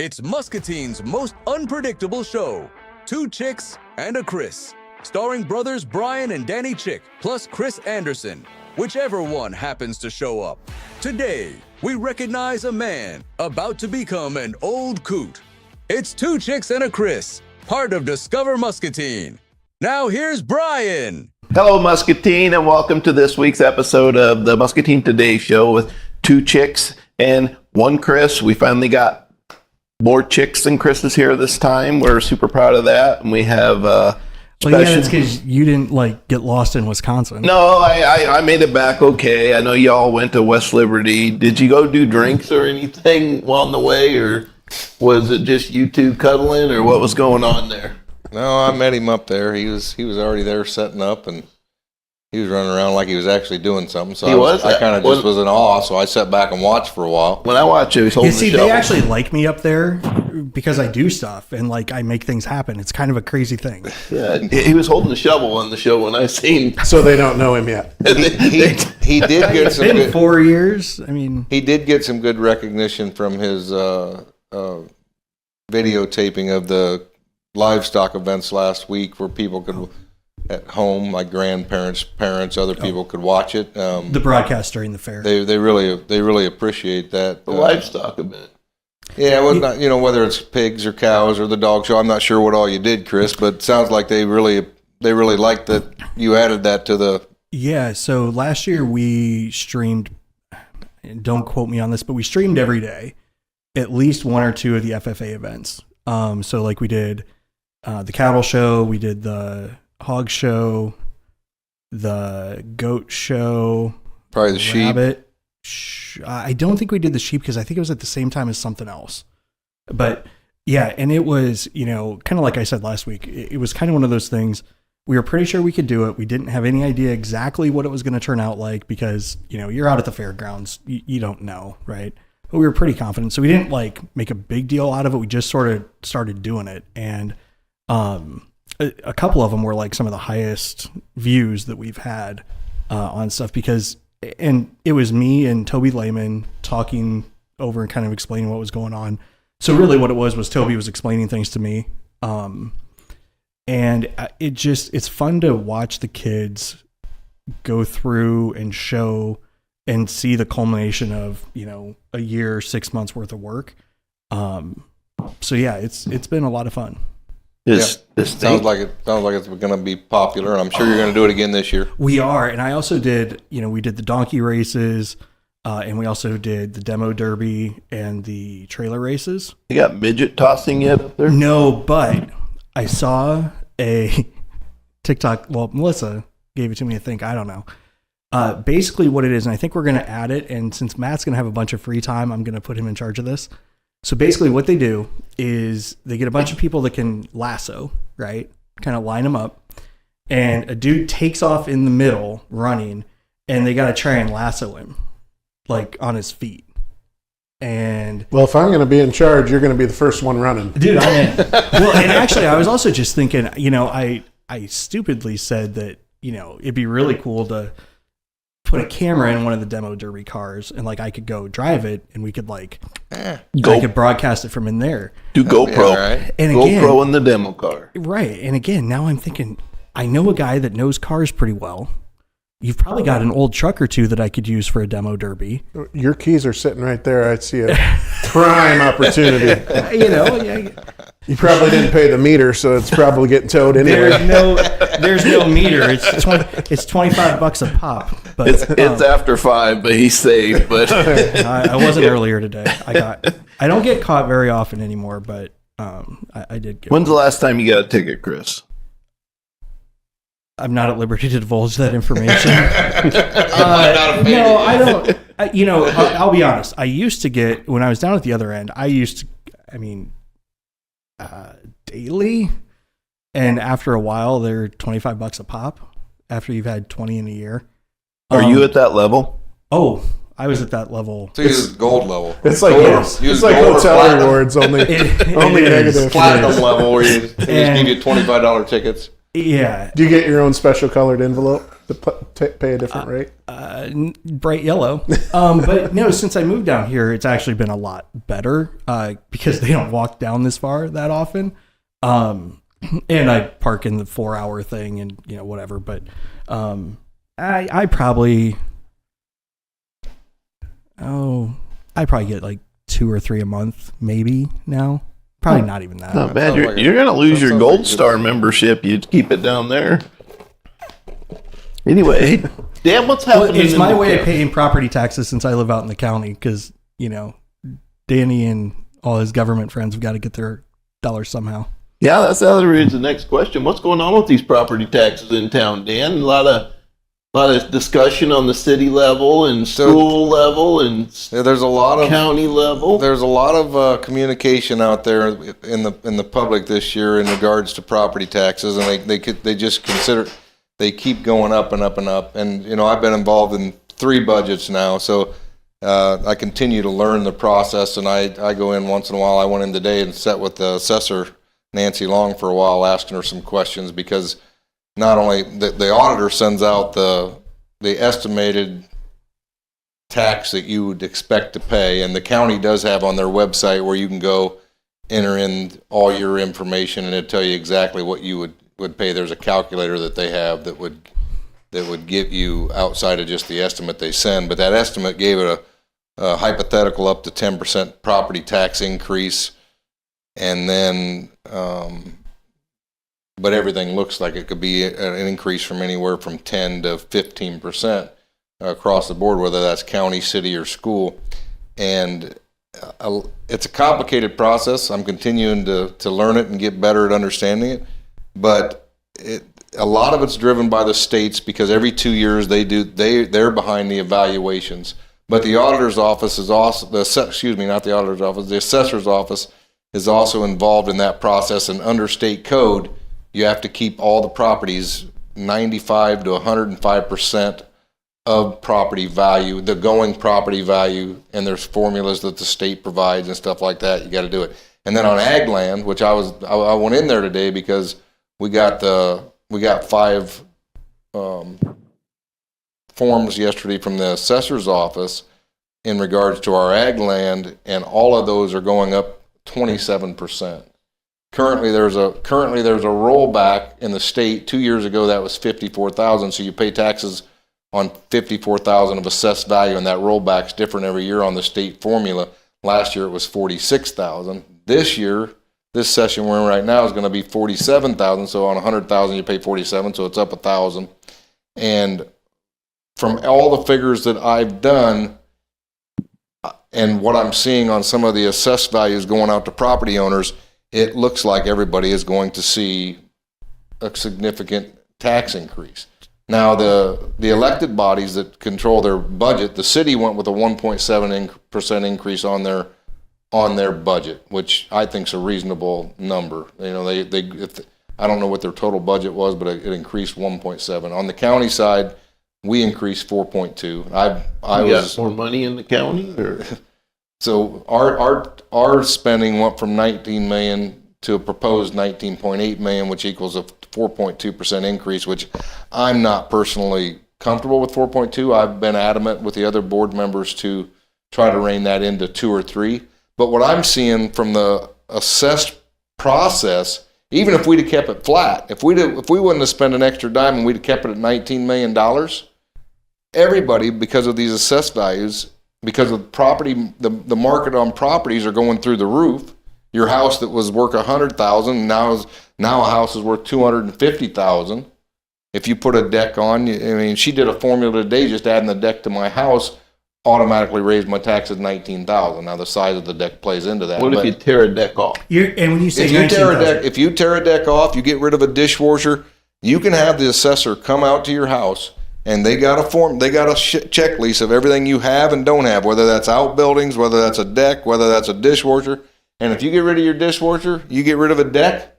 It's Muscatine's most unpredictable show. 2 Chicks and a Chris. Starring brothers Brian and Danny Chick, plus Chris Anderson. Whichever one happens to show up. Today, we recognize a man about to become an old coot. It's 2 Chicks and a Chris, part of Discover Muscatine. Now here's Brian. Hello, Muscatine, and welcome to this week's episode of the Muscatine Today Show with 2 Chicks and 1 Chris. We finally got more chicks than Chris's here this time. We're super proud of that, and we have Well, yeah, it's because you didn't get lost in Wisconsin. No, I made it back okay. I know y'all went to West Liberty. Did you go do drinks or anything on the way, or was it just you two cuddling, or what was going on there? No, I met him up there. He was already there setting up, and he was running around like he was actually doing something. So I kind of just was in awe, so I sat back and watched for a while. When I watch it, he's holding the shovel. They actually like me up there because I do stuff and I make things happen. It's kind of a crazy thing. Yeah, he was holding the shovel on the show when I seen. So they don't know him yet. He did get some. It's been 4 years. He did get some good recognition from his videotaping of the livestock events last week, where people could at home, like grandparents, parents, other people could watch it. The broadcast during the fair. They really appreciate that. The livestock event. Yeah, well, not, whether it's pigs or cows or the dog show. I'm not sure what all you did, Chris, but it sounds like they really liked that you added that to the. Yeah, so last year we streamed. Don't quote me on this, but we streamed every day, at least 1 or 2 of the FFA events. So we did the cattle show, we did the hog show, the goat show, probably the rabbit. I don't think we did the sheep because I think it was at the same time as something else. But yeah, and it was, kind of like I said last week, it was kind of one of those things. We were pretty sure we could do it. We didn't have any idea exactly what it was going to turn out like because, you're out at the fairgrounds. You don't know, right? But we were pretty confident. So we didn't make a big deal out of it. We just sort of started doing it. And a couple of them were some of the highest views that we've had on stuff because, and it was me and Toby Lehman talking over and kind of explaining what was going on. So really what it was Toby was explaining things to me. And it's fun to watch the kids go through and show and see the culmination of, a year, 6 months worth of work. So yeah, it's been a lot of fun. Sounds like it's going to be popular, and I'm sure you're going to do it again this year. We are, and I also did, we did the donkey races, and we also did the demo derby and the trailer races. You got midget tossing yet up there? No, but I saw a TikTok. Well, Melissa gave it to me. I think, I don't know. Basically, what it is, and I think we're going to add it. And since Matt's going to have a bunch of free time, I'm going to put him in charge of this. So basically what they do is they get a bunch of people that can lasso, right? Kind of line them up. And a dude takes off in the middle running, and they got to try and lasso him, on his feet. And well, if I'm going to be in charge, you're going to be the first one running. Dude, I'm in. Well, and actually I was also just thinking, I stupidly said that, it'd be really cool to put a camera in one of the demo derby cars and I could go drive it and we could I could broadcast it from in there. Do GoPro. Right. And GoPro in the demo car. Right. And again, now I'm thinking, I know a guy that knows cars pretty well. You've probably got an old truck or two that I could use for a demo derby. Your keys are sitting right there. I'd see a prime opportunity. You probably didn't pay the meter, so it's probably getting towed anyway. There's no meter. It's $25 a pop. But it's after 5, but he's safe. But I wasn't earlier today. I don't get caught very often anymore, but I did get. When's the last time you got a ticket, Chris? I'm not at liberty to divulge that information. No, I don't. I'll be honest. I used to get, when I was down at the other end, daily. And after a while, they're $25 a pop after you've had 20 in a year. Are you at that level? Oh, I was at that level. So it's gold level. It's like hotel rewards, only negative. Platinum level where they just give you $25 tickets. Yeah. Do you get your own special colored envelope pay a different rate? Bright yellow. But no, since I moved down here, it's actually been a lot better because they don't walk down this far that often. And I park in the 4-hour thing and, whatever. But I probably get like 2 or 3 a month, maybe now. Probably not even that. Not bad. You're going to lose your Gold Star membership. You'd keep it down there. Anyway, Dan, what's happening? It's my way of paying property taxes since I live out in the county because, Danny and all his government friends have got to get their dollars somehow. Yeah, that's the other reason. The next question. What's going on with these property taxes in town, Dan? A lot of discussion on the city level and school level and there's a lot of county level. There's a lot of communication out there in the public this year in regards to property taxes, and they just consider they keep going up and up and up. And I've been involved in 3 budgets now, so I continue to learn the process. And I go in once in a while. I went in today and sat with the assessor Nancy Long for a while, asking her some questions because. Not only the auditor sends out the estimated tax that you would expect to pay, and the county does have on their website where you can go enter in all your information and it'll tell you exactly what you would pay. There's a calculator that they have that would give you outside of just the estimate they send, but that estimate gave it a hypothetical up to 10% property tax increase, and then but everything looks like it could be an increase from anywhere from 10 to 15% across the board, whether that's county, city, or school. And it's a complicated process. I'm continuing to learn it and get better at understanding it. But a lot of it's driven by the states because every 2 years they're behind the evaluations. But the auditor's office is also the assessor's office is also involved in that process. And under state code, you have to keep all the properties 95 to 105% of property value, the going property value, and there's formulas that the state provides and stuff like that. You got to do it. And then on ag land, which I went in there today because we got 5 forms yesterday from the assessor's office in regards to our ag land, and all of those are going up 27%. Currently, there's a rollback in the state. 2 years ago, that was $54,000. So you pay taxes on $54,000 of assessed value, and that rollback's different every year on the state formula. Last year, it was $46,000. This year, this session we're in right now is going to be $47,000. So on $100,000, you pay $47,000. So it's up $1,000. And from all the figures that I've done, and what I'm seeing on some of the assessed values going out to property owners, it looks like everybody is going to see a significant tax increase. Now, the elected bodies that control their budget, the city went with a 1.7% increase on their budget, which I think is a reasonable number. I don't know what their total budget was, but it increased 1.7. On the county side, we increased 4.2. I was more money in the county, or? So our spending went from 19 million to a proposed 19.8 million, which equals a 4.2% increase, which I'm not personally comfortable with 4.2. I've been adamant with the other board members to try to rein that into 2 or 3. But what I'm seeing from the assessed process, even if we'd have kept it flat, if we wouldn't have spent an extra dime and we'd have kept it at $19 million, everybody, because of these assessed values, because of property, the market on properties are going through the roof. Your house that was worth $100,000 now a house is worth $250,000. If you put a deck on, she did a formula today, just adding the deck to my house automatically raised my taxes $19,000. Now the size of the deck plays into that. What if you tear a deck off? And when you say if you tear a deck off, you get rid of a dishwasher, you can have the assessor come out to your house. And they got a checklist of everything you have and don't have, whether that's outbuildings, whether that's a deck, whether that's a dishwasher. And if you get rid of your dishwasher, you get rid of a deck,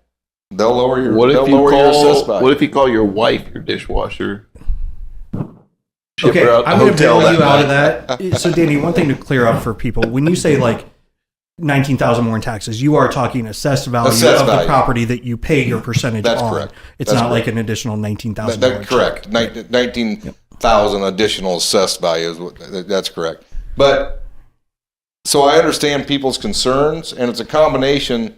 they'll lower your assessed value. What if you call your wife your dishwasher? Okay, I'm going to bail you out of that. So, Danny, one thing to clear up for people: when you say like 19,000 more in taxes. You are talking assessed value Assessed of value. the property that you pay your percentage That's on. correct. It's That's not like correct. an additional 19,000. That's correct. 19,000 additional assessed value is that's correct. But so I understand people's concerns, and it's a combination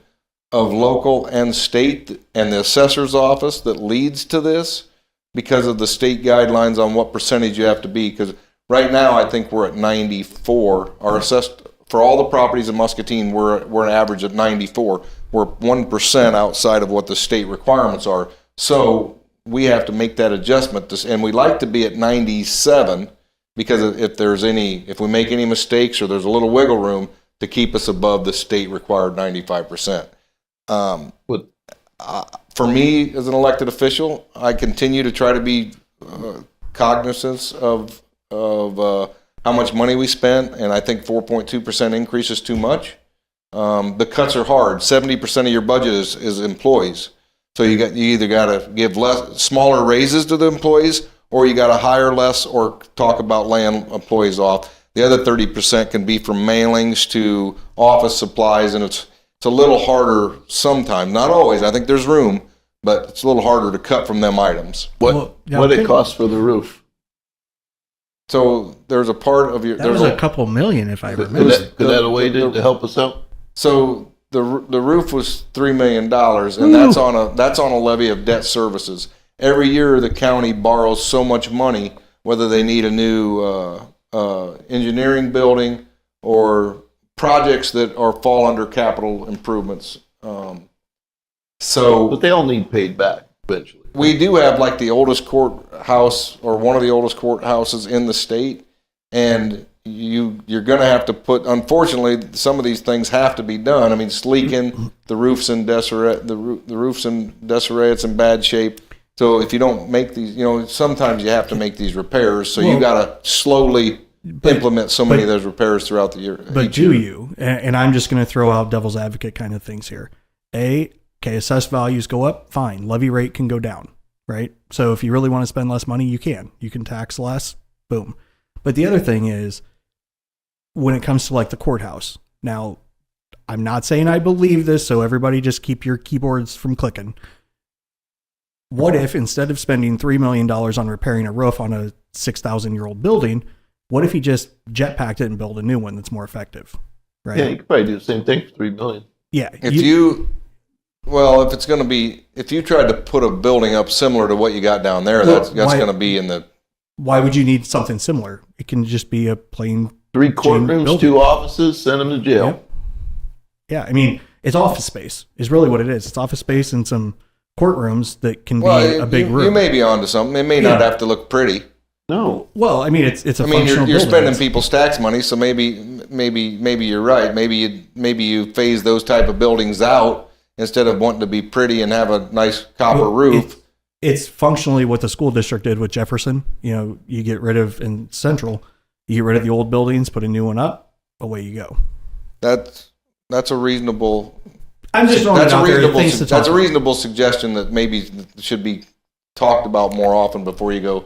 of local and state and the assessor's office that leads to this because of the state guidelines on what percentage you have to be. Because right now, I think we're at 94. Our assessed for all the properties in Muscatine, we're an average at 94. We're 1% outside of what the state requirements are. So we have to make that adjustment, and we like to be at 97 because if we make any mistakes or there's a little wiggle room to keep us above the state required 95%. For me as an elected official, I continue to try to be cognizant of how much money we spent, and I think 4.2% increase is too much. The cuts are hard. 70% of your budget is employees. So you either got to give smaller raises to the employees, or you got to hire less, or talk about laying employees off. The other 30% can be from mailings to office supplies, and it's a little harder sometimes. Not always. I think there's room, but it's a little harder to cut from them items. What it costs for the roof? So there's a part of your. That was a couple million, if I remember. Is that a way to help us out? So the roof was $3 million, and that's on a levy of debt services. Every year the county borrows so much money, whether they need a new engineering building or projects that fall under capital improvements. But they all need paid back eventually. We do have like the oldest courthouse, or one of the oldest courthouses in the state, and you're going to have to put. Unfortunately, some of these things have to be done. I mean, it's leaking. The roof's in disarray. The roof's in disarray. It's in bad shape. So if you don't make these, sometimes you have to make these repairs. So you got to slowly implement so many of those repairs throughout the year. But do you? And I'm just going to throw out devil's advocate kind of things here. Okay, assessed values go up, fine. Levy rate can go down, right? So if you really want to spend less money, you can. You can tax less, boom. But the other thing is, when it comes to like the courthouse, now, I'm not saying I believe this, so everybody just keep your keyboards from clicking. What if instead of spending $3 million on repairing a roof on a 6,000-year-old building, what if you just jetpacked it and build a new one that's more effective, right? Yeah, you could probably do the same thing for $3 million. Yeah. If you tried to put a building up similar to what you got down there, that's going to be in the. Why would you need something similar? It can just be a plain 3 courtrooms, 2 offices, send them to jail. Yep. Yeah, I mean, it's office space is really what it is. It's office space and some courtrooms that can be a big room. You may be onto something. It may not have to look pretty. No. Well, I mean, it's a I mean, functional you're building. spending people's tax money, so maybe you're right. Maybe you phase those type of buildings out instead of wanting to be pretty and have a nice copper roof. It's functionally what the school district did with Jefferson. You get rid of in Central, you get rid of the old buildings, put a new one up, away you go. That's a reasonable. I'm just throwing it out there. That's a reasonable suggestion that maybe should be talked about more often before you go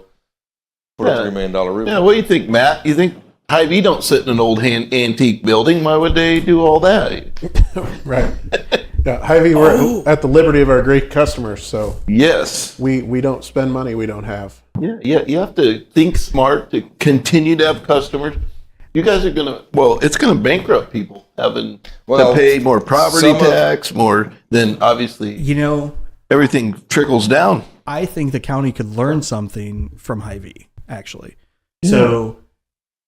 put a $3 million roof. Yeah, what do you think, Matt? You think Hy-Vee don't sit in an old antique building? Why would they do all that? Right. Yeah, Hy-Vee, we're at the liberty of our great customers, so yes, we don't spend money we don't have. Yeah, you have to think smart to continue to have customers. You guys are it's gonna bankrupt people having to pay more property tax, more than obviously. Everything trickles down. I think the county could learn something from Hy-Vee, actually. So,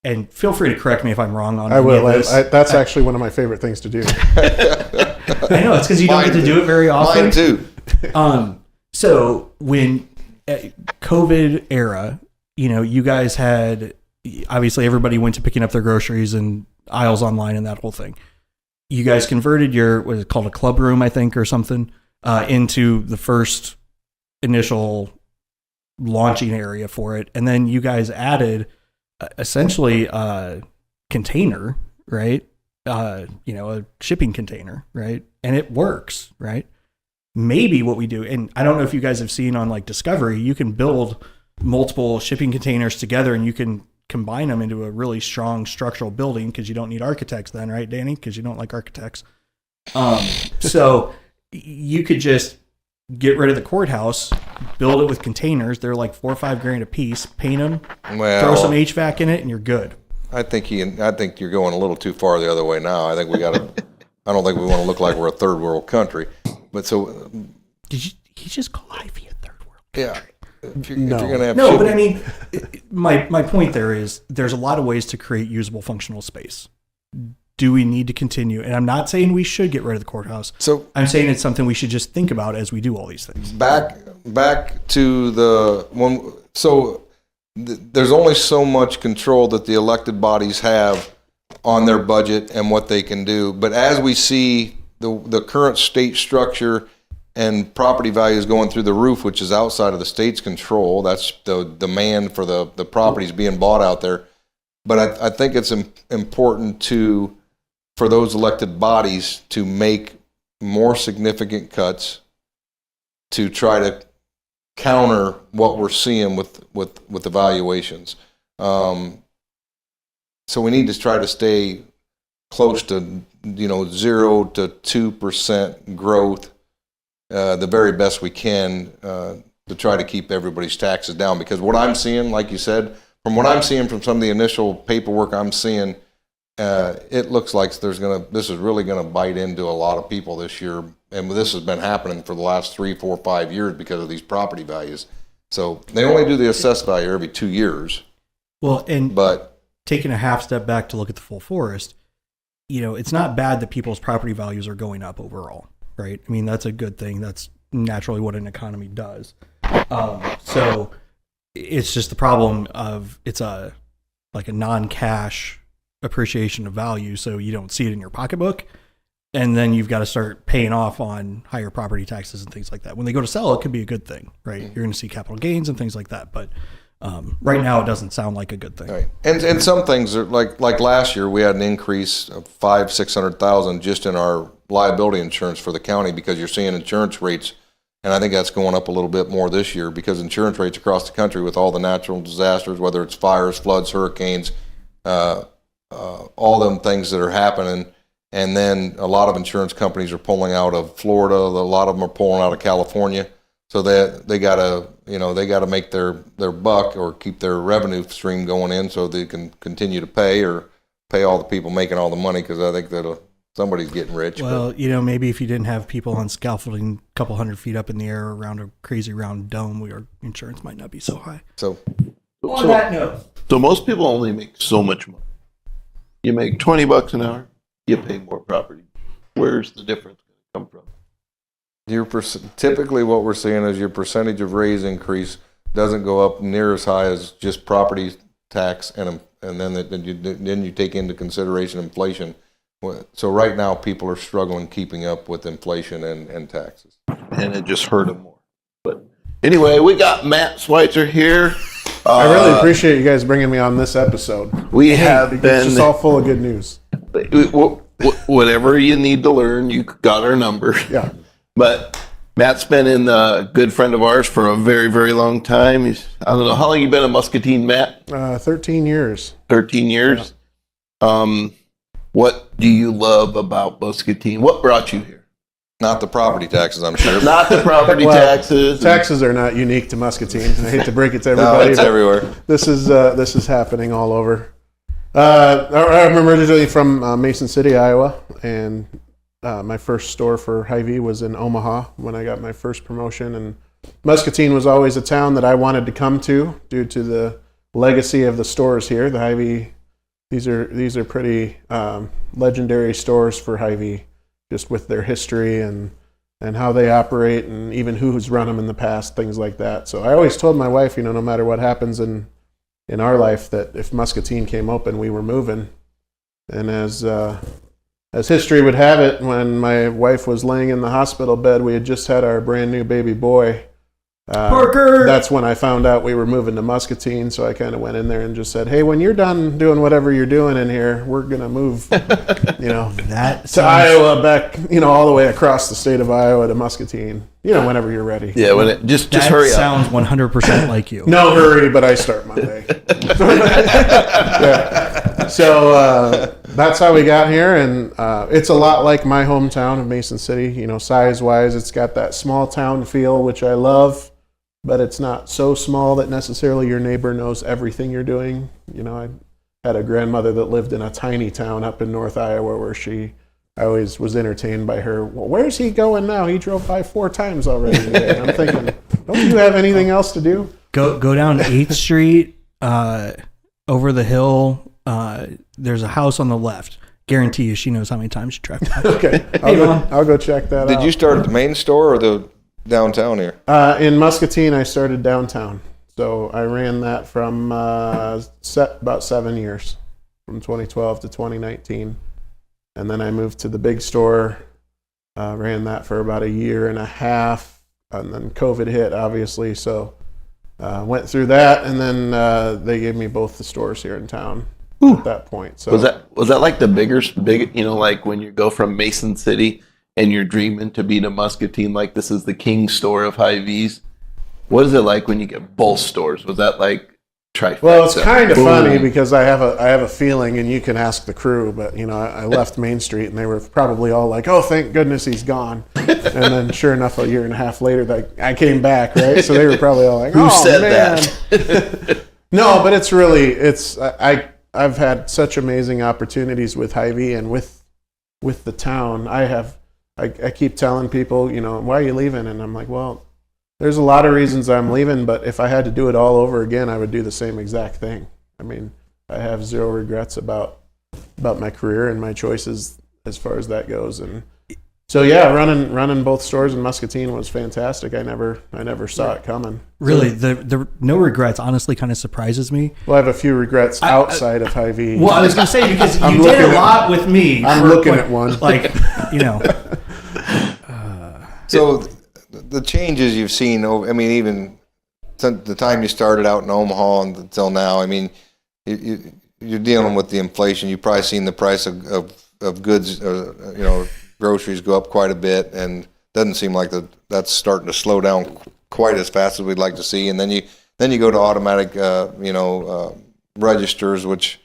and feel free to correct me if I'm wrong on. I will. That's actually one of my favorite things to do. I know it's because you don't get to do it very often. Mine too. So when COVID era, you guys had, obviously everybody went to picking up their groceries and aisles online and that whole thing. You guys converted your, what is it called, a club room, I think, or something, into the first initial launching area for it. And then you guys added essentially a container, right? A shipping container, right? And it works, right? Maybe what we do, and I don't know if you guys have seen on like Discovery, you can build multiple shipping containers together and you can combine them into a really strong structural building, because you don't need architects then, right, Danny? Because you don't like architects. So you could just get rid of the courthouse, build it with containers. They're like $4 or $5 a piece. Paint them, throw some HVAC in it, and you're good. I think you're going a little too far the other way now. I think we got to. I don't think we want to look like we're a third world country. But so, he just call Hy-Vee a third world yeah. country? If you're going to have no, but I mean, my point there is there's a lot of ways to create usable, functional space. Do we need to continue? And I'm not saying we should get rid of the courthouse. So I'm saying it's something we should just think about as we do all these things. Back to the one. So there's only so much control that the elected bodies have on their budget and what they can do. But as we see the current state structure and property values going through the roof, which is outside of the state's control, that's the demand for the properties being bought out there. But I think it's important for those elected bodies to make more significant cuts to try to counter what we're seeing with the valuations. So we need to try to stay close to 0 to 2% growth, the very best we can, to try to keep everybody's taxes down. Because what I'm seeing, like you said, from what I'm seeing from some of the initial paperwork I'm seeing, it looks like this is really gonna bite into a lot of people this year, and this has been happening for the last 3, 4, 5 years because of these property values. So they only do the assessed value every 2 years. Well, but taking a half step back to look at the full forest, it's not bad that people's property values are going up overall, right? I mean, that's a good thing. That's naturally what an economy does. So it's just the problem of it's a non-cash appreciation of value, so you don't see it in your pocketbook, and then you've got to start paying off on higher property taxes and things like that. When they go to sell, it could be a good thing, right? You're going to see capital gains and things like that, but right now it doesn't sound like a good thing. Right, and some things are like last year we had an increase of $500,000-$600,000 just in our liability insurance for the county, because you're seeing insurance rates, and I think that's going up a little bit more this year because insurance rates across the country with all the natural disasters, whether it's fires, floods, hurricanes, all them things that are happening, and then a lot of insurance companies are pulling out of Florida. A lot of them are pulling out of California, so they gotta make their buck or keep their revenue stream going in, so they can continue to pay all the people making all the money, because I think that somebody's getting rich. Well, maybe if you didn't have people on scaffolding a couple 100 feet up in the air around a crazy round dome, your insurance might not be so high. So on that note, so most people only make so much money. You make $20 an hour, you pay more property. Where's the difference going to come from? Typically what we're seeing is your percentage of raise increase doesn't go up near as high as just property tax, and then you take into consideration inflation. So right now people are struggling keeping up with inflation and taxes. And it just hurt them more. But anyway, we got Matt Schweizer here. I really appreciate you guys bringing me on this episode. It's just all full of good news. Whatever you need to learn, you got our number. Yeah. But Matt's been a good friend of ours for a very, very long time. I don't know, how long you been in Muscatine, Matt? 13 years. 13 years? Yeah. What do you love about Muscatine? What brought you here? Not the property taxes, I'm sure. Not the property taxes. Taxes are not unique to Muscatine. I hate to break it to everybody. No, it's everywhere. This is happening all over. I'm originally from Mason City, Iowa, and my first store for Hy-Vee was in Omaha when I got my first promotion. And Muscatine was always a town that I wanted to come to due to the legacy of the stores here. The Hy-Vee, these are pretty legendary stores for Hy-Vee, just with their history and how they operate, and even who's run them in the past, things like that. So I always told my wife, no matter what happens in our life, that if Muscatine came open, we were moving. And as history would have it, when my wife was laying in the hospital bed, we had just had our brand new baby boy. Parker! That's when I found out we were moving to Muscatine, so I kind of went in there and just said, hey, when you're done doing whatever you're doing in here, we're going to move, to Iowa, back, all the way across the state of Iowa to Muscatine. whenever you're ready. Yeah, when it just That hurry up. sounds 100% like you. No hurry, but I start Monday. Yeah. So that's how we got here, and it's a lot like my hometown of Mason City. Size-wise, it's got that small town feel, which I love, but it's not so small that necessarily your neighbor knows everything you're doing. I had a grandmother that lived in a tiny town up in North Iowa where I always was entertained by her. Well, where's he going now? He drove by 4 times already today. And I'm thinking, don't you have anything else to do? Go down 8th Street, over the hill. There's a house on the left. Guarantee you she knows how many times you drive by. Okay, I'll go check that out. Did you start at the main store or the downtown here? In Muscatine, I started downtown. So I ran that from about 7 years, from 2012 to 2019. And then I moved to the big store, ran that for about 1.5 years, and then COVID hit, obviously. So went through that, and then they gave me both the stores here in town at that point. So Was that like the big, like when you go from Mason City and you're dreaming to be to Muscatine, like this is the king store of Hy-Vees? What is it like when you get both stores? Was that like trifecta? Well, it's kind of funny because I have a feeling, and you can ask the crew, but I left Main Street and they were probably all like, "Oh, thank goodness he's gone." And then, sure enough, 1.5 years later, I came back, right? So they were probably all like, Who "Oh, said man." that? No, but I've had such amazing opportunities with Hy-Vee and with the town. I keep telling people, why are you leaving? And I'm like, well, there's a lot of reasons I'm leaving, but if I had to do it all over again, I would do the same exact thing. I mean, I have zero regrets about my career and my choices as far as that goes. And so, yeah, running both stores in Muscatine was fantastic. I never saw it coming. Really, the no regrets honestly kind of surprises me. Well, I have a few regrets outside of Hy-Vee. Well, I was going to say, because you I'm did a looking lot with me. I'm looking at one. Like, So the changes you've seen, even since the time you started out in Omaha until now, you're dealing with the inflation. You've probably seen the price of goods, groceries go up quite a bit, and doesn't seem like that's starting to slow down quite as fast as we'd like to see. And then you go to automatic, registers, which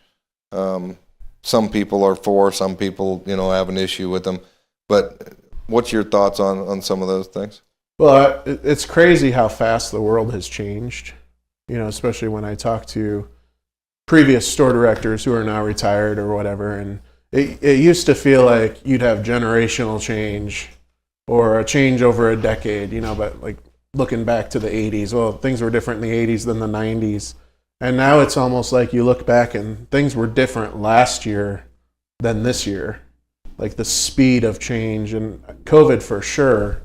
some people are for, some people have an issue with them. But what's your thoughts on some of those things? Well, it's crazy how fast the world has changed, especially when I talk to previous store directors who are now retired or whatever. And it used to feel like you'd have generational change or a change over a decade, but like looking back to the 80s, well, things were different in the 80s than the 90s. And now it's almost like you look back and things were different last year than this year. Like the speed of change, and COVID for sure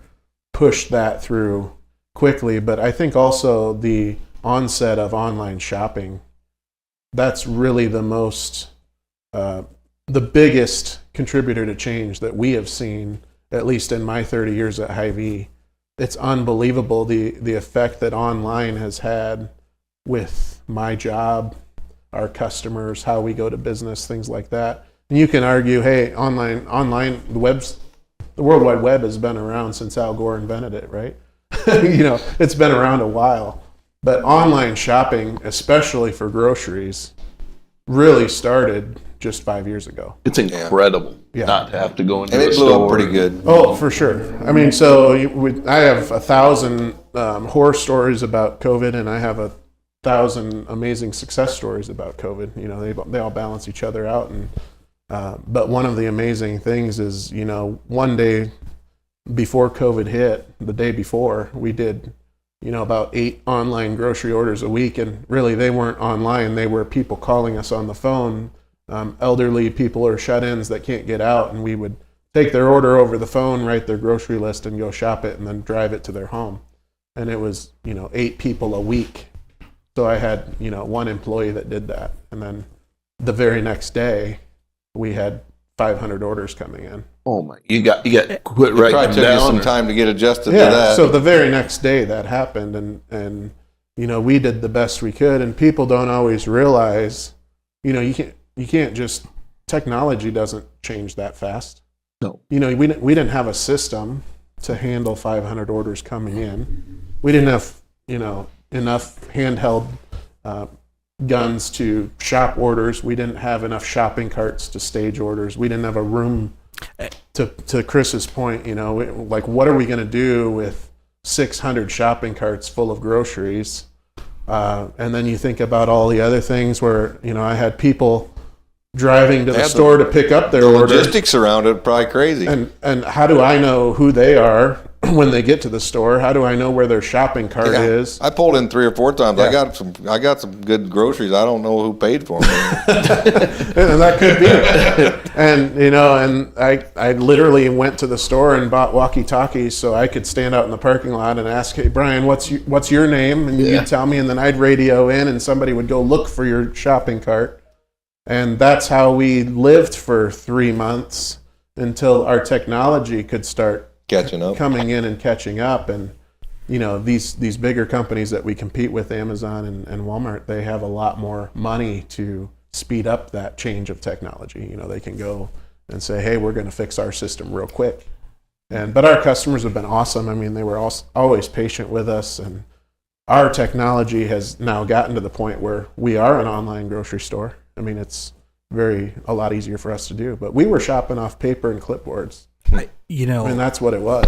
pushed that through quickly, but I think also the onset of online shopping, that's really the biggest contributor to change that we have seen, at least in my 30 years at Hy-Vee. It's unbelievable the effect that online has had with my job, our customers, how we go to business, things like that. And you can argue, hey, online, the World Wide Web has been around since Al Gore invented it, right? It's been around a while. But online shopping, especially for groceries, really started just 5 years ago. It's incredible Yeah. not to have to go into And a it blew store. up pretty good. Oh, for sure. So I have 1,000 horror stories about COVID, and I have 1,000 amazing success stories about COVID. They all balance each other out. And but one of the amazing things is, one day before COVID hit, the day before, we did, about 8 online grocery orders a week. And really, they weren't online. They were people calling us on the phone, elderly people or shut-ins that can't get out. And we would take their order over the phone, write their grocery list, and go shop it, and then drive it to their home. And it was, 8 people a week. So I had, one employee that did that. And then the very next day, we had 500 orders coming in. Oh my! You got quit right Probably took you some down. time to get adjusted to Yeah. that. So the very next day that happened, and we did the best we could. And people don't always realize, you can't just, technology doesn't change that fast. No. We didn't have a system to handle 500 orders coming in. We didn't have, enough handheld guns to shop orders. We didn't have enough shopping carts to stage orders. We didn't have a room. To Chris's point, like, what are we going to do with 600 shopping carts full of groceries? And then you think about all the other things where, I had people driving to the store to pick up their order. Logistics around it probably crazy. And how do I know who they are when they get to the store? How do I know where their shopping cart is? I pulled in 3 or 4 times. Yeah. I got some good groceries. I don't know who paid for them. And that could be it. And and I literally went to the store and bought walkie-talkies so I could stand out in the parking lot and ask, "Hey Brian, what's your name?" And you'd tell me, and then I'd radio in, and somebody would go look for your shopping cart. And that's how we lived for 3 months until our technology could start Catching up. coming in and catching up. And these bigger companies that we compete with, Amazon and Walmart, they have a lot more money to speed up that change of technology. They can go and say, "Hey, we're going to fix our system real quick." But our customers have been awesome. I mean, they were always patient with us, and our technology has now gotten to the point where we are an online grocery store. I mean, it's a lot easier for us to do. But we were shopping off paper and clipboards. And that's what it was.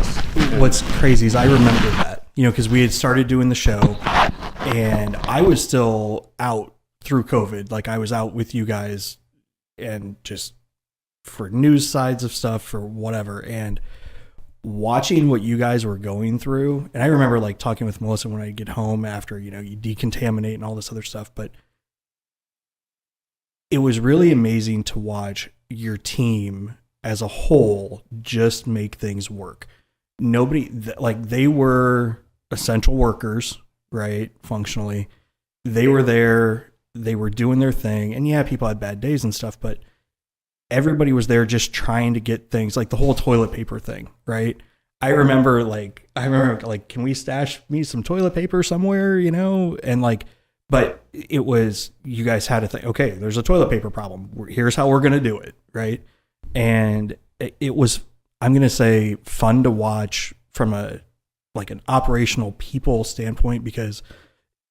What's crazy is I remember that, because we had started doing the show, and I was still out through COVID. Like, I was out with you guys, and just for news sides of stuff, for whatever, and watching what you guys were going through. And I remember like talking with Melissa when I get home after, you decontaminate and all this other stuff, but it was really amazing to watch your team as a whole just make things work. They were essential workers, right? Functionally, they were there, they were doing their thing. And yeah, people had bad days and stuff, but everybody was there just trying to get things, like the whole toilet paper thing, right? I remember, can we stash me some toilet paper somewhere, and but it was, you guys had to think, okay, there's a toilet paper problem. Here's how we're going to do it. Right. And it was, I'm going to say, fun to watch from an operational people standpoint, because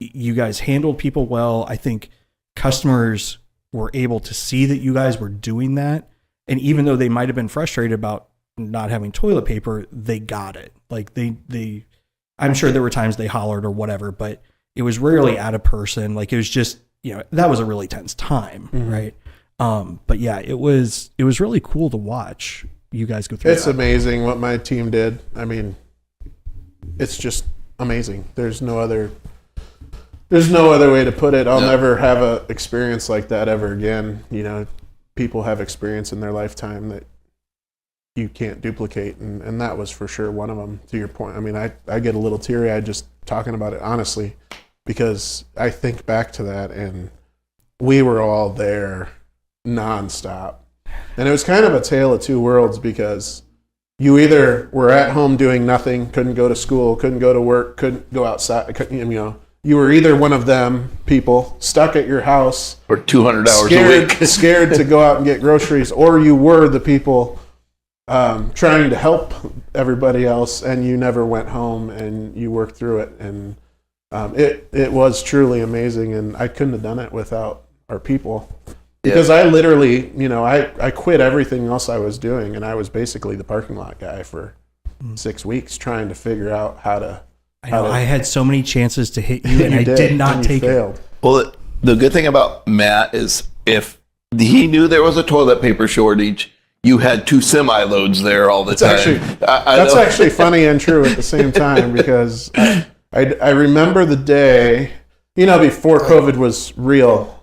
you guys handled people well. I think customers were able to see that you guys were doing that. And even though they might've been frustrated about not having toilet paper, they got it. Like I'm sure there were times they hollered or whatever, but it was rarely at a person. Like, it was just, that was a really tense time. Mm-hmm. Right. But yeah, it was really cool to watch you guys go through. It's amazing what my team did. I mean, it's just amazing. There's no other way to put it. I'll never have a experience like that ever again. People have experience in their lifetime that you can't duplicate. And that was for sure one of them, to your point. I mean, I get a little teary-eyed just talking about it, honestly, because I think back to that, and we were all there nonstop. And it was kind of a tale of two worlds, because you either were at home doing nothing, couldn't go to school, couldn't go to work, couldn't go outside, you were either one of them people stuck at your house for 200 hours a week, scared to go out and get groceries, or you were the people trying to help everybody else, and you never went home and you worked through it. And it was truly amazing, and I couldn't have done it without our people. Because I literally, I quit everything else I was doing, and I was basically the parking lot guy for 6 weeks trying to figure out how to. I had so many chances to hit you, and I did not take it. Well, the good thing about Matt is if he knew there was a toilet paper shortage, you had 2 semi-loads there all the time. That's actually funny and true at the same time, because I remember the day, before COVID was real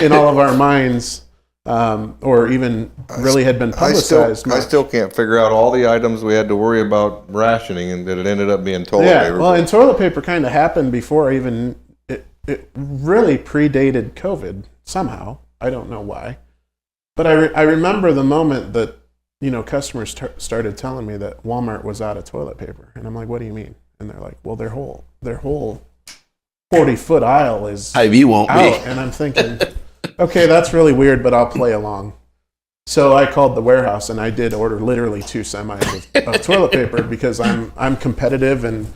in all of our minds, or even really had been publicized. I still can't figure out all the items we had to worry about rationing, and that it ended up being toilet paper. Well, and toilet paper kind of happened before even it really predated COVID somehow. I don't know why. But I remember the moment that, customers started telling me that Walmart was out of toilet paper. And I'm like, what do you mean? And they're like, well, their whole 40-foot aisle is Hy-Vee won't out. be. And I'm thinking, okay, that's really weird, but I'll play along. So I called the warehouse and I did order literally 2 semis of toilet paper because I'm competitive and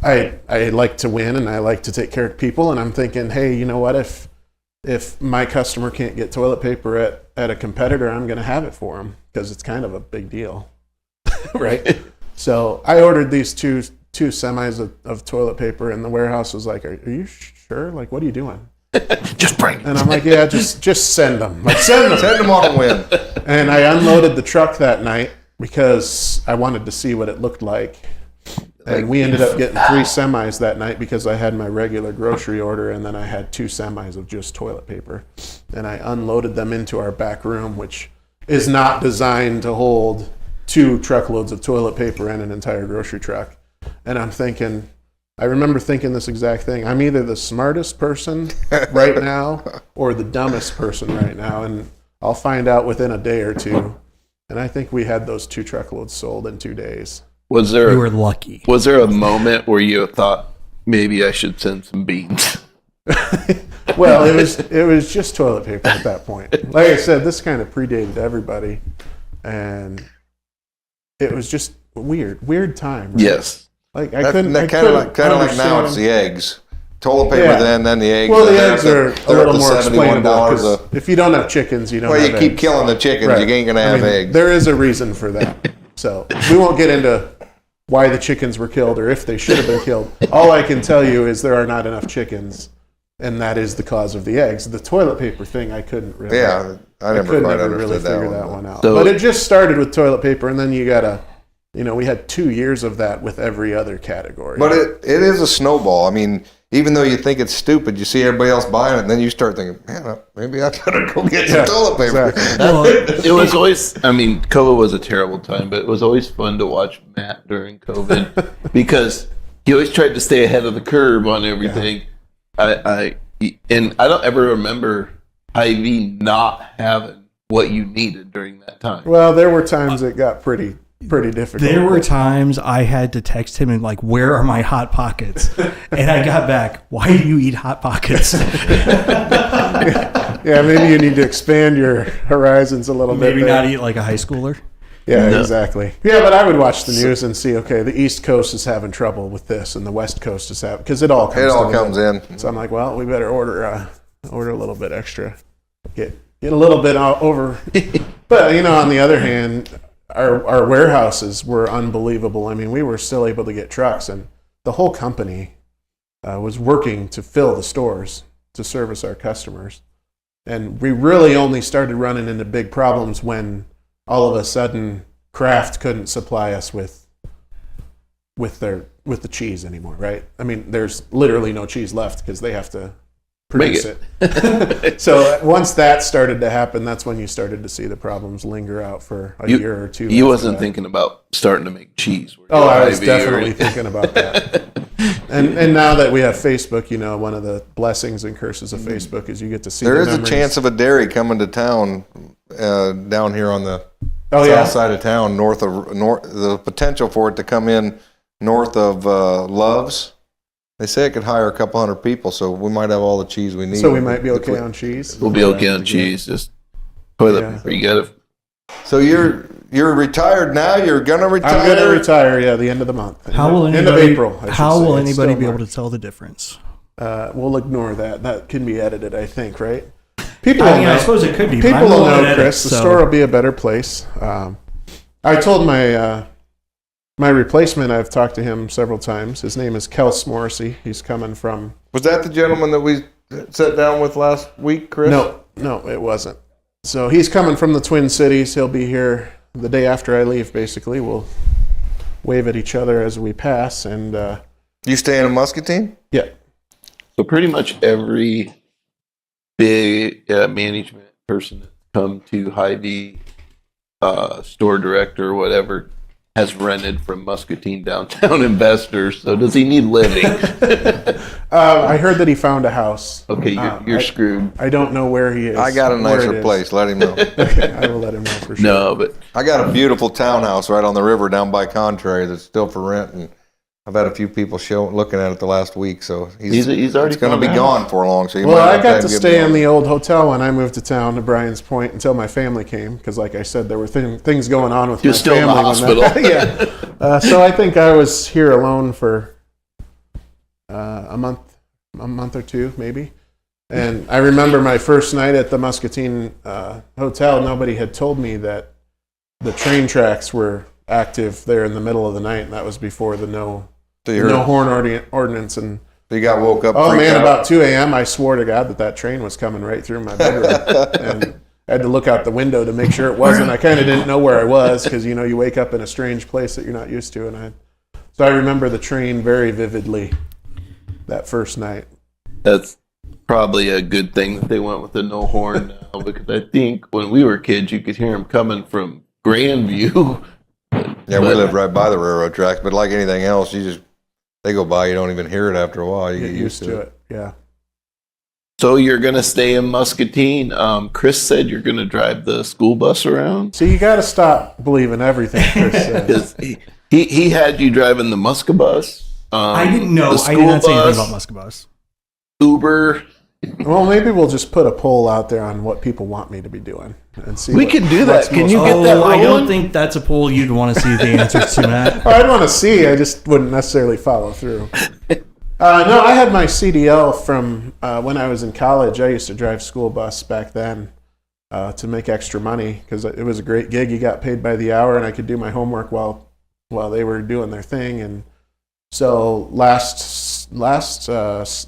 I like to win and I like to take care of people. And I'm thinking, hey, you know what? If my customer can't get toilet paper at a competitor, I'm going to have it for them because it's kind of a big deal, right? So I ordered these two semis of toilet paper, and the warehouse was like, "Are you sure? Like, what are you doing?" Just bring it. And I'm like, "Yeah, just send them. Like, send them on a win. And I unloaded the truck that night because I wanted to see what it looked like. And we ended up getting 3 semis that night because I had my regular grocery order and then I had 2 semis of just toilet paper. And I unloaded them into our back room, which is not designed to hold 2 truckloads of toilet paper and an entire grocery truck. And I remember thinking this exact thing. I'm either the smartest person right now or the dumbest person right now. And I'll find out within a day or two. And I think we had those 2 truckloads sold in 2 days. You were lucky. Was there a moment where you thought maybe I should send some beans? Well, it was just toilet paper at that point. Like I said, this kind of predated everybody, and it was just weird time. Right? Yes. Like I couldn't. Kind of like now it's the eggs. Toilet paper, Yeah. then the eggs. Well, the They're eggs up to- are a they're up little to more explainable $71 because if you don't have chickens, you don't. Well, have you keep eggs. killing the chickens. Right. You ain't gonna have eggs. There is a reason for that. So we won't get into why the chickens were killed or if they should have been killed. All I can tell you is there are not enough chickens, and that is the cause of the eggs. The toilet paper thing, I couldn't really. Yeah, I never could quite never really understood figure that that one. one out. So- But it just started with toilet paper, and then we had 2 years of that with every other category. But it is a snowball. I mean, even though you think it's stupid, you see everybody else buying it, and then you start thinking, man, maybe I better go get some toilet paper. Exactly. It was always, I mean, COVID was a terrible time, but it was always fun to watch Matt during COVID because he always tried to stay ahead of the curve on everything. I don't ever remember Hy-Vee not having what you needed during that time. Well, there were times it got pretty difficult. There were times I had to text him and like, where are my Hot Pockets? And I got back, why do you eat Hot Pockets? Yeah, maybe you need to expand your horizons a little bit. Maybe there. not eat like a high schooler. Yeah, No. exactly. Yeah, but I would watch the news and see, okay, the East Coast is having trouble with this, and the West Coast is having, because it all comes in. So I'm like, well, we better order a little bit extra, get a little bit over. But on the other hand, our warehouses were unbelievable. I mean, we were still able to get trucks, and the whole company was working to fill the stores to service our customers. And we really only started running into big problems when all of a sudden Kraft couldn't supply us with the cheese anymore, right? I mean, there's literally no cheese left because they have to produce it. So once that started to happen, that's when you started to see the problems linger out for a year or two. You after wasn't that. thinking about starting to make cheese. were you? Oh, I was Hy-Vee or definitely anything? thinking about that. And now that we have Facebook, one of the blessings and curses of Facebook is you get to see. There the is a memories. chance of a dairy coming to town down here on the Oh, south yeah? side of town, the potential for it to come in north of Love's. They say it could hire a couple hundred people, so we might have all the cheese we need. So we might be okay on cheese. We'll be okay on cheese. Just toilet Yeah. paper. You got it. So you're retired now. You're gonna retire. I'm going to retire, the end of the month. How will End anybody, of April, I should how say. will It's anybody still be able March. to tell the difference? We'll ignore that. That can be edited, I think, right? People I will mean, know. I suppose it could be. but People I'm will willing to know, edit, Chris. The so- store will be a better place. I told my replacement, I've talked to him several times. His name is Kels Morrissey. He's coming from... Was that the gentleman that we sat down with last week, Chris? No, it wasn't. So he's coming from the Twin Cities. He'll be here the day after I leave, basically. We'll wave at each other as we pass. And You staying in Muscatine? yeah, So pretty much every big management person that's come to Hy-Vee, store director or whatever, has rented from Muscatine downtown investors. So does he need living? I heard that he found a house. Okay, you're screwed. I don't know where he is. I got a where it nicer is. place. Let him know. Okay, I will let him know for sure. No, but I got a beautiful townhouse right on the river down by Contrary that's still for rent, and I've had a few people looking at it the last week, so He's already it's going to be gone for long. So Well, I got to stay in the old hotel when I moved to town, to Brian's point, until my family came, because like I said, there were things going on with my still in family. the hospital. Yeah. So I think I was here alone for a month or two, maybe. And I remember my first night at the Muscatine hotel, nobody had told me that the train tracks were active there in the middle of the night, and that was before the no horn ordinance. And you got woke up. Oh man, about 2 a.m. I swore to God that train was coming right through my bedroom, and I had to look out the window to make sure it wasn't. I kind of didn't know where I was because you wake up in a strange place that you're not used to, so I remember the train very vividly that first night. That's probably a good thing that they went with the no horn now, because I think when we were kids, you could hear them coming from Grandview. Yeah, we lived right by the railroad tracks, but like anything else, they go by, you don't even hear it after a while. You get used to it. Yeah. So you're going to stay in Muscatine. Chris said you're going to drive the school bus around. So you got to stop believing everything Chris says. he had you driving the Muscabus. I didn't know. I did not say anything about Muscabus. Uber. Well, maybe we'll just put a poll out there on what people want me to be doing and see. We can do that. Can you get that rolling? I don't think that's a poll you'd want to see the answers to, Matt. I'd want to see. I just wouldn't necessarily follow through. No, I had my CDL from when I was in college. I used to drive school bus back then to make extra money because it was a great gig. You got paid by the hour, and I could do my homework while they were doing their thing. And so last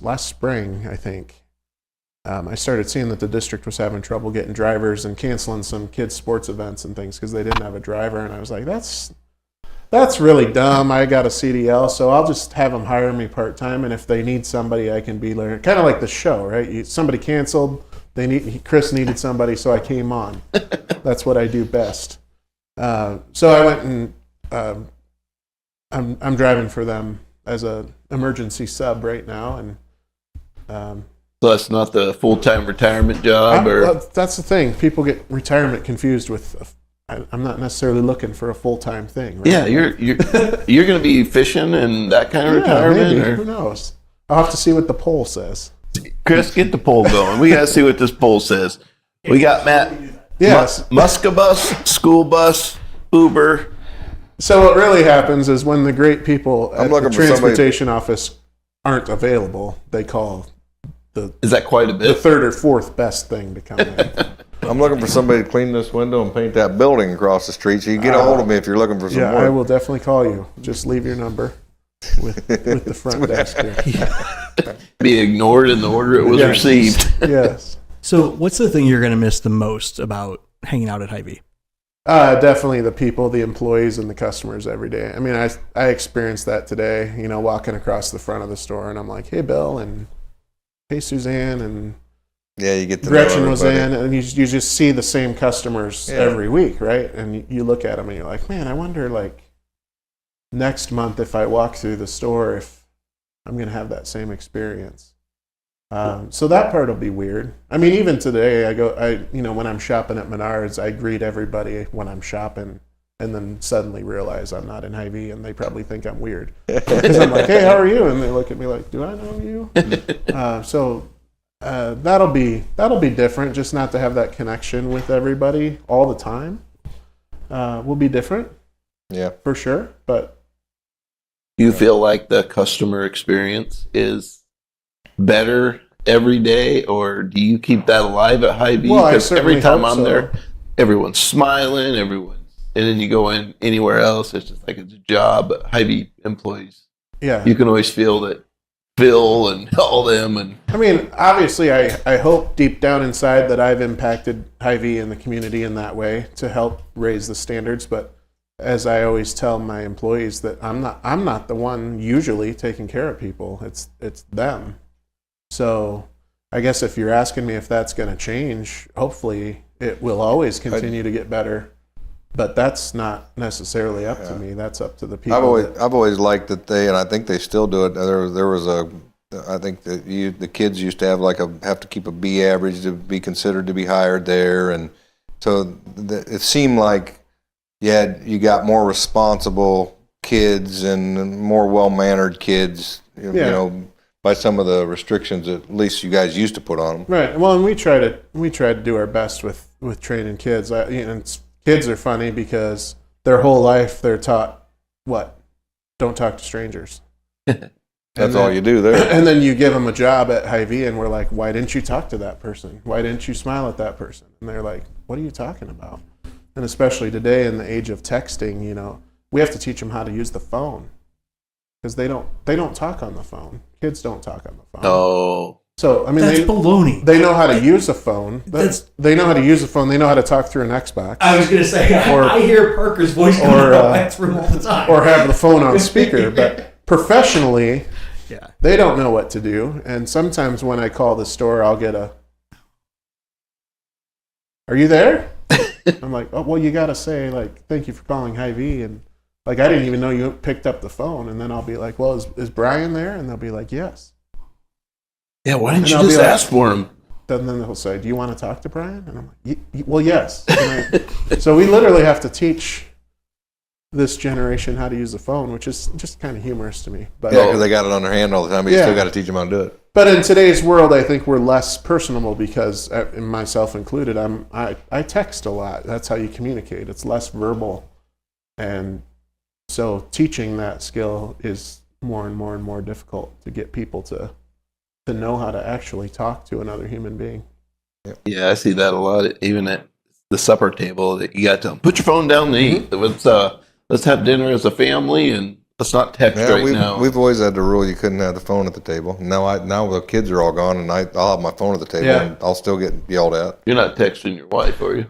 spring, I think, I started seeing that the district was having trouble getting drivers and canceling some kids' sports events and things because they didn't have a driver. And I was like, that's really dumb. I got a CDL, so I'll just have them hire me part-time. And if they need somebody, I can be there. Kind of like the show, right? Somebody canceled. Chris needed somebody, so I came on. That's what I do best. So I went and I'm driving for them as a emergency sub right now. And so that's not the full-time retirement job, or that's the thing. People get retirement confused with. I'm not necessarily looking for a full-time thing. Right? Yeah, you're going to be fishing and that kind of retirement. Maybe. Or? Who knows? I'll have to see what the poll says. Chris, get the poll going. We got to see what this poll says. We got Matt. Yes, Muscabus, school bus, Uber. So what really happens is when the great people at the transportation office aren't available, they call. Is that quite a bit? The third or fourth best thing to come in. I'm looking for somebody to clean this window and paint that building across the street. So you get a hold of me if you're looking for some work. I will definitely call you. Just leave your number with the front desk here. Be ignored in the order it was received. Yes. So what's the thing you're going to miss the most about hanging out at Hy-Vee? Definitely the people, the employees, and the customers every day. I mean, I experienced that today, walking across the front of the store, and I'm like, hey, Bill, and hey, Suzanne, and you get to Gretchen was in, and you just see the same customers every week, right? And you look at them and you're like, man, I wonder, like, next month if I walk through the store, if I'm going to have that same experience. So that part will be weird. I mean, even today, when I'm shopping at Menards, I greet everybody when I'm shopping, and then suddenly realize I'm not in Hy-Vee, and they probably think I'm weird because I'm like, hey, how are you? And they look at me like, do I know you? So that'll be different. Just not to have that connection with everybody all the time will be different. Yeah, for sure. But you feel like the customer experience is better every day, or do you keep that alive at Hy-Vee? Because every time I'm there, everyone's smiling, and then you go in anywhere else, it's just like it's a job. But Hy-Vee employees, you can always feel that Phil and all them. And I mean, obviously, I hope deep down inside that I've impacted Hy-Vee and the community in that way to help raise the standards. But as I always tell my employees, that I'm not the one usually taking care of people. It's them. So I guess if you're asking me if that's going to change, hopefully it will always continue to get better. But that's not necessarily up to me. That's up to the people. I've always liked that and I think they still do it. There was I think that the kids used to have to keep a B average to be considered to be hired there, and so it seemed like you got more responsible kids and more well-mannered kids, you know, by some of the restrictions at least you guys used to put on them. Right. Well, and we try to do our best with training kids. Kids are funny because their whole life they're taught what? Don't talk to strangers. That's all you do there. And then you give them a job at Hy-Vee, and we're like, why didn't you talk to that person? Why didn't you smile at that person? And they're like, what are you talking about? And especially today in the age of texting, you know, we have to teach them how to use the phone because they don't talk on the phone. Kids don't talk on the phone. Oh. So I mean, That's baloney. They know how to use a phone. They know how to use a phone. They know how to talk through an Xbox. I was going to say, I hear Parker's voice coming out of my room all the time. Or have the phone on speaker. But professionally, they don't know what to do. And sometimes when I call the store, I'll get are you there? I'm like, oh, well, you got to say, like, thank you for calling Hy-Vee. And, like, I didn't even know you picked up the phone. And then I'll be like, well, is Brian there? And they'll be like, yes. Yeah, why didn't you just ask for him? Then they'll say, do you want to talk to Brian? And I'm like, well, yes. So we literally have to teach this generation how to use the phone, which is just kind of humorous to me. But because they got it on their hand all the time, but you still got to teach them how to do it. But in today's world, I think we're less personable because, myself included, I text a lot. That's how you communicate. It's less verbal. And so teaching that skill is more and more and more difficult to get people to know how to actually talk to another human being. Yeah, I see that a lot, even at the supper table. That you got to tell them, put your phone down and eat. Let's have dinner as a family and let's not text now. We've always had the rule you couldn't have the phone at the table. Now the kids are all gone, and I'll have my phone at the table, and I'll still get yelled at. You're not texting your wife, are you?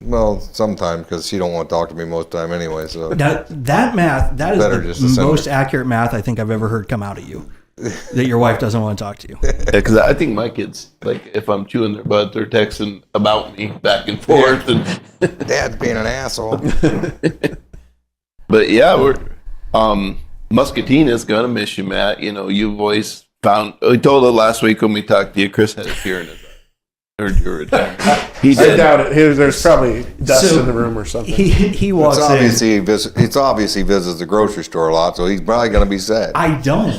Well, sometimes because she don't want to talk to me most of the time anyway. So that math, that is the most accurate math I think I've ever heard come out of you. That your wife doesn't want to talk to you. Yeah, because I think my kids, like, if I'm chewing their butt, they're texting about me back and forth. And Dad's being an asshole. But yeah, Muscatine is gonna miss you, Matt. You know, you've always found. We told it last week when we talked to you. Chris had a tear in his eye. Heard you were retired. I doubt it. There's probably dust in the room or something. He walks in. It's obvious he visits the grocery store a lot, so he's probably going to be sad. I don't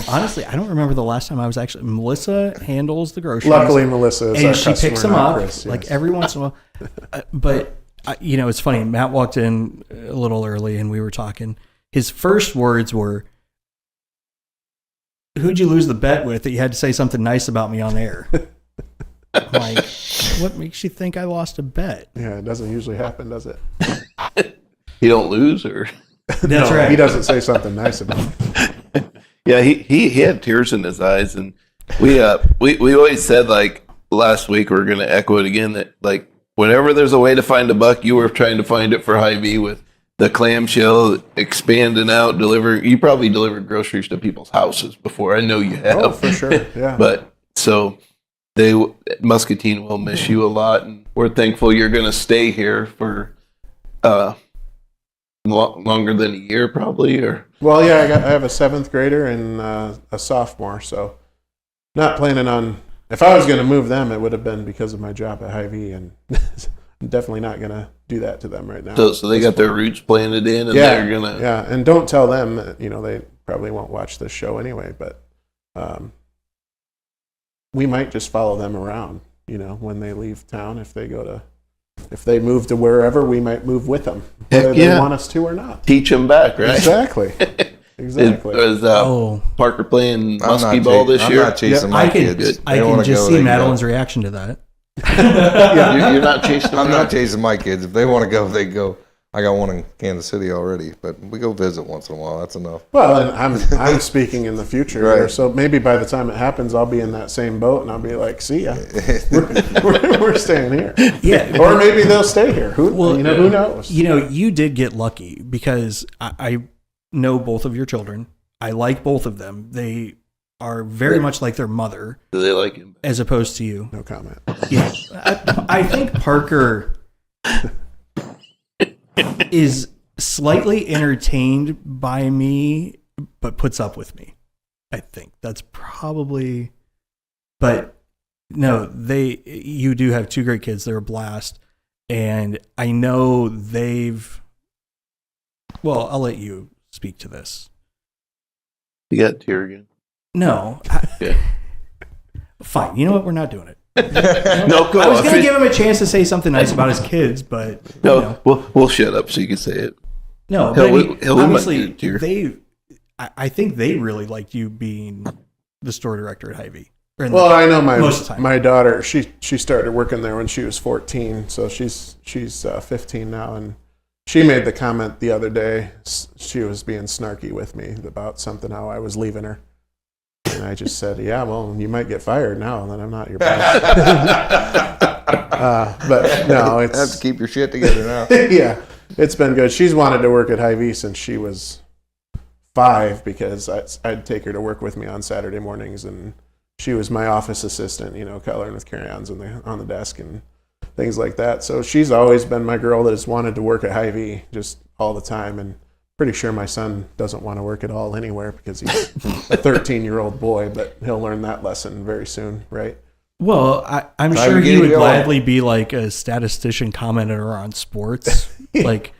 honestly. I don't remember the last time I was actually. Melissa handles the groceries. Luckily, Melissa is and she picks them up Chris, yes. like every once in a while. But you know, it's funny. Matt walked in a little early, and we were talking. His first words were, "Who'd you lose the bet with that you had to say something nice about me on air?" I'm like, what makes you think I lost a bet? Yeah, it doesn't usually happen, does it? You don't lose, or that's right. He doesn't say something nice about it. Yeah, he had tears in his eyes, and we always said, like, last week, we're going to echo it again, that, like, whenever there's a way to find a buck, you were trying to find it for Hy-Vee with the clamshell expanding out, delivering. You probably delivered groceries to people's houses before. I know you have. Oh, for sure. Yeah. But so Muscatine will miss you a lot, and we're thankful you're going to stay here for longer than a year, probably. Or well, yeah, I have a 7th grader and a sophomore, so not planning on. If I was going to move them, it would have been because of my job at Hy-Vee, and I'm definitely not going to do that to them right now. So they got their roots planted in, and they're gonna. Yeah, and don't tell them that, you know, they probably won't watch this show anyway, but we might just follow them around, you know, when they leave town. If they move to wherever, we might move with them, whether they want us to or not. Teach them back, right? Exactly. Exactly. Was Parker playing musky ball this year? I'm not chasing my kids. I can just see Madeline's reaction to that. You're not chasing them. I'm not chasing my kids. If they want to go, they go. I got one in Kansas City already, but we go visit once in a while. That's enough. Well, and I'm speaking in the future, right? Here, so maybe by the time it happens, I'll be in that same boat, and I'll be like, "See ya, we're staying here." Yeah, or maybe they'll stay here. Who knows? You know, you did get lucky because I know both of your children. I like both of them. They are very much like their mother. Do they like him? As opposed to you. No comment. Yeah, I think Parker is slightly entertained by me, but puts up with me. I think that's probably, but no, you do have 2 great kids. They're a blast. And I know well, I'll let you speak to this. You got tear again. No. Yeah. Fine. You know what? We're not doing it. No, go I was on. going to give him a chance to say something nice about his kids, but No, you know. we'll shut up so you can say it. No, Hell, but I mean, we might obviously, get a tear. I think they really liked you being the store director at Hy-Vee. Well, I know most of the time. my daughter. She started working there when she was 14, so she's 15 now, and she made the comment the other day. She was being snarky with me about something, how I was leaving her, and I just said, "Yeah, well, you might get fired now, and then I'm not your boss." But no, You have to keep your shit together now. yeah, it's been good. She's wanted to work at Hy-Vee since she was 5 because I'd take her to work with me on Saturday mornings, and she was my office assistant, coloring with crayons on the desk and things like that. So she's always been my girl that has wanted to work at Hy-Vee just all the time, and pretty sure my son doesn't want to work at all anywhere because he's a 13-year-old boy, but he'll learn that lesson very soon, right? Well, I'm Time sure to get he it would going. gladly be like a statistician commentator on sports. Like,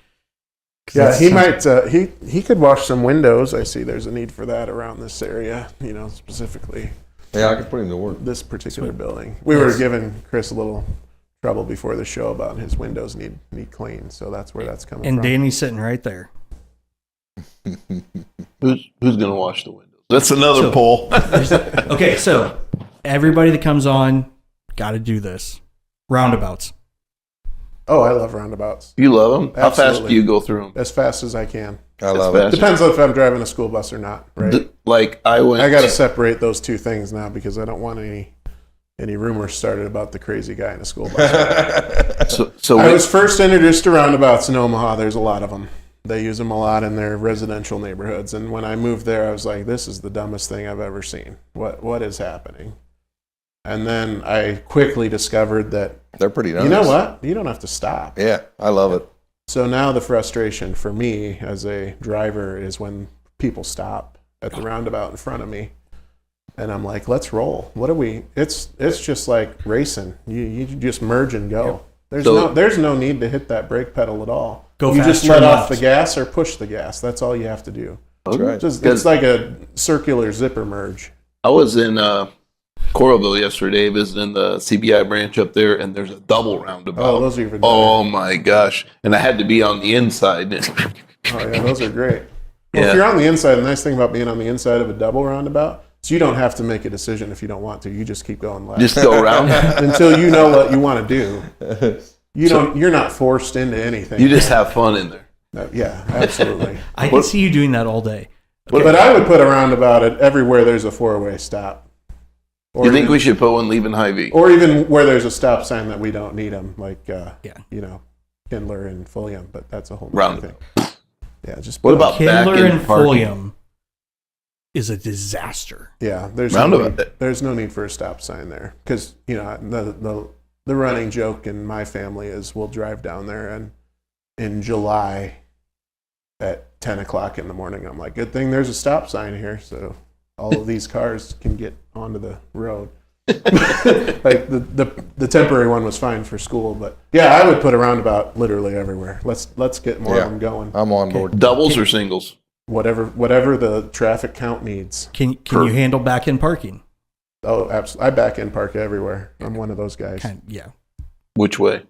'cause Yeah, that's he something- might. He could wash some windows. I see there's a need for that around this area. Specifically Yeah, I could put him to work. this particular building. We were giving Chris a little trouble before the show about his windows need cleaned, so that's where that's coming And from. Danny's sitting right there. Who's gonna wash the windows? That's another poll. Okay, so everybody that comes on, got to do this. Roundabouts. Oh, I love roundabouts. You love them? How fast Absolutely. do you go through them? As fast as I can. I love fast. it. Depends on if I'm driving a school bus or not, right? Like I went. I got to separate those two things now because I don't want any rumors started about the crazy guy in a school bus. So I was first introduced to roundabouts in Omaha. There's a lot of them. They use them a lot in their residential neighborhoods. And when I moved there, I was like, this is the dumbest thing I've ever seen. What is happening? And then I quickly discovered that, They're pretty nice. you know what? You don't have to stop. Yeah, I love it. So now the frustration for me as a driver is when people stop at the roundabout in front of me. And I'm like, let's roll. What are we? It's just like racing. You just merge and go. There's no need to hit that brake pedal at all. Go you fast, just let turn off left. the gas or push the gas. That's all you have to do. That's right. It's like a circular zipper merge. I was in Coralville yesterday visiting the CBI branch up there, and there's a double roundabout. Oh, those are even better. Oh my gosh! And I had to be on the inside. Oh yeah, those are great. Well, Yeah. if you're on the inside, the nice thing about being on the inside of a double roundabout is you don't have to make a decision if you don't want to. You just keep going left Just go around. until you know what you want to do. You're not forced into anything. You just have fun in there. Yeah, absolutely. I can see you doing that all day. But I would put a roundabout at everywhere there's a four-way stop. Or You think even, we should put one leaving Hy-Vee? or even where there's a stop sign that we don't need them, like Kindler and Fulham, but that's a whole nother Roundabout. thing. Yeah, just What about back Kindler in and parking? Fulham is a disaster. Yeah, there's Roundabout. there's no need for a stop sign there because the running joke in my family is we'll drive down there and in July at 10 o'clock in the morning I'm like, good thing there's a stop sign here so all of these cars can get onto the road. Like the temporary one was fine for school, but yeah, I would put a roundabout literally everywhere. Let's get more of them going. I'm on board. Doubles or singles? Whatever the traffic count needs. Can you handle back in parking? Oh, absolutely. I back in park everywhere. I'm one of those guys. Yeah. Which way?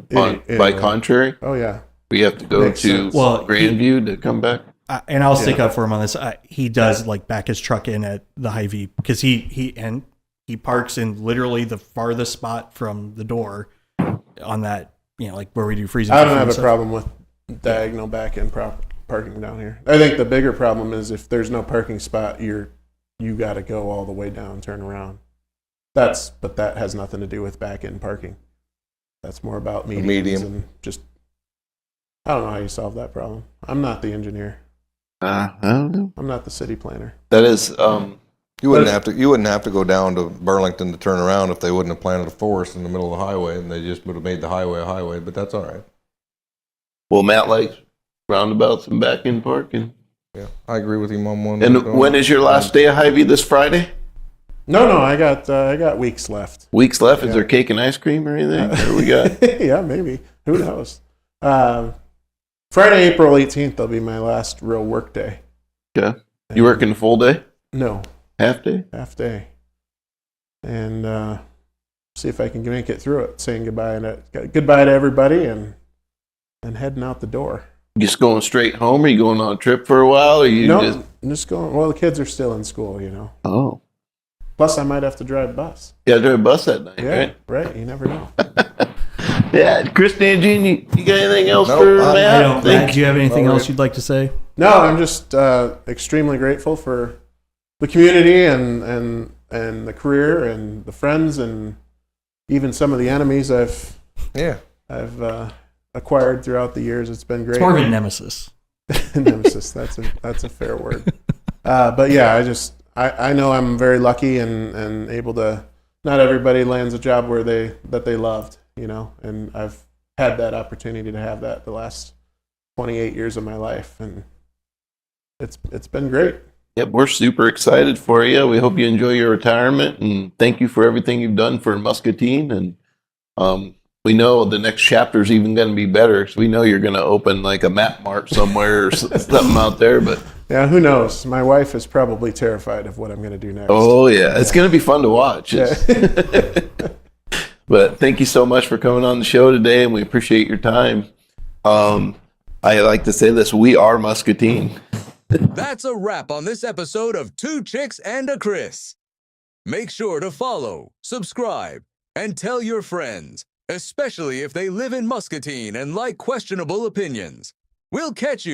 By Anyway. contrary, Oh yeah. we have to go Makes to sense. Well, Grandview to come back. And I'll stick up for him on this. He does like back his truck in at the Hy-Vee because he parks in literally the farthest spot from the door on that, like where we do freezing. I don't have a stuff. problem with diagonal back end parking down here. I think the bigger problem is if there's no parking spot, you got to go all the way down, turn around. But that has nothing to do with back end parking. That's more about mediums and just. I don't know how you solve that problem. I'm not the engineer. I don't know. I'm not the city planner. That is, You wouldn't have to go down to Burlington to turn around if they wouldn't have planted a forest in the middle of the highway and they just would have made the highway a highway, but that's all right. well, Matt likes roundabouts and back in parking. Yeah, I agree with him on one. And when is your last day of Hy-Vee? This Friday? No, I got weeks left. Weeks left? Is Yeah. there cake and ice cream or anything? What do we got? Yeah, maybe. Who knows? Friday, April 18th, will be my last real work day. Okay. You working the full day? No, Half day? half day. And see if I can make it through it. Saying goodbye to everybody and heading out the door. Just going straight home? Or you going on a trip for a while? Or you just... I'm just going. Well, the kids are still in school, Oh. Plus, I might have to drive bus. Yeah, drive a bus that night, Yeah, right? You never know. Yeah, Chris and Gene, you got anything else Nope, for I Matt? don't. Matt, do you have anything else you'd like to say? No, I'm just extremely grateful for the community and the career and the friends and even some of the enemies I've acquired throughout the years. It's been great. It's more of a nemesis. Nemesis. That's a fair word. But yeah, I know I'm very lucky and able to. Not everybody lands a job that they loved, and I've had that opportunity to have that the last 28 years of my life, and it's been great. Yep, we're super excited for you. We hope you enjoy your retirement, and thank you for everything you've done for Muscatine. And we know the next chapter is even going to be better, because we know you're going to open like a Map Mart somewhere or something out there. But yeah, who knows? My wife is probably terrified of what I'm going to do next. oh yeah, it's going to be fun to watch. Yeah. But thank you so much for coming on the show today, and we appreciate your time. I like to say this: we are Muscatine. That's a wrap on this episode of Two Chicks and a Chris. Make sure to follow, subscribe, and tell your friends, especially if they live in Muscatine and like questionable opinions. We'll catch you